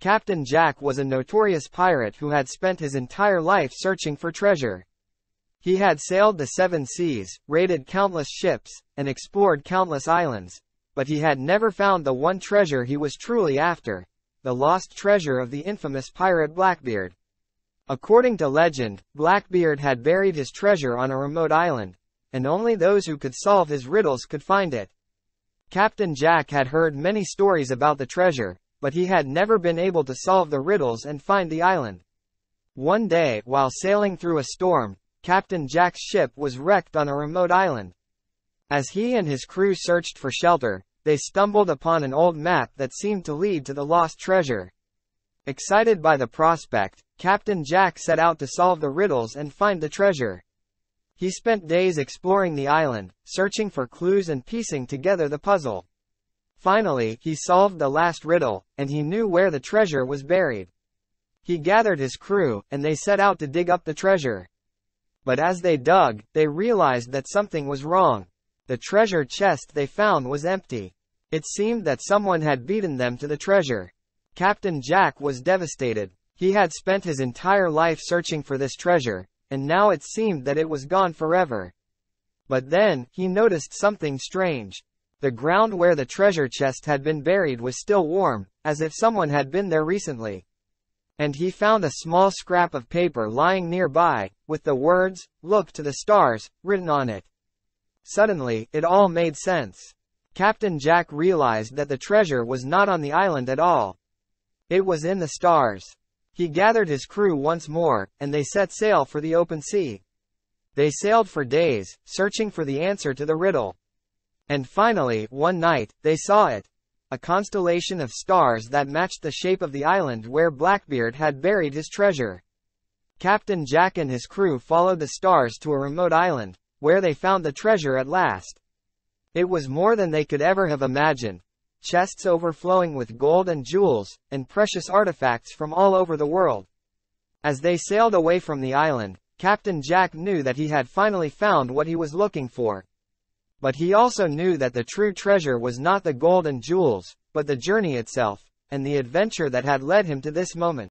Captain Jack was a notorious pirate who had spent his entire life searching for treasure. He had sailed the seven seas, raided countless ships, and explored countless islands, but he had never found the one treasure he was truly after, the lost treasure of the infamous pirate Blackbeard. According to legend, Blackbeard had buried his treasure on a remote island, and only those who could solve his riddles could find it. Captain Jack had heard many stories about the treasure, but he had never been able to solve the riddles and find the island. One day, while sailing through a storm, Captain Jack's ship was wrecked on a remote island. As he and his crew searched for shelter, they stumbled upon an old map that seemed to lead to the lost treasure. Excited by the prospect, Captain Jack set out to solve the riddles and find the treasure. He spent days exploring the island, searching for clues and piecing together the puzzle. Finally, he solved the last riddle, and he knew where the treasure was buried. He gathered his crew, and they set out to dig up the treasure. But as they dug, they realized that something was wrong. The treasure chest they found was empty. It seemed that someone had beaten them to the treasure. Captain Jack was devastated. He had spent his entire life searching for this treasure, and now it seemed that it was gone forever. But then, he noticed something strange. The ground where the treasure chest had been buried was still warm, as if someone had been there recently. And he found a small scrap of paper lying nearby, with the words, "Look to the stars," written on it. Suddenly, it all made sense. Captain Jack realized that the treasure was not on the island at all. It was in the stars. He gathered his crew once more, and they set sail for the open sea. They sailed for days, searching for the answer to the riddle. And finally, one night, they saw it. A constellation of stars that matched the shape of the island where Blackbeard had buried his treasure. Captain Jack and his crew followed the stars to a remote island, where they found the treasure at last. It was more than they could ever have imagined. Chests overflowing with gold and jewels, and precious artifacts from all over the world. As they sailed away from the island, Captain Jack knew that he had finally found what he was looking for. But he also knew that the true treasure was not the gold and jewels, but the journey itself, and the adventure that had led him to this moment.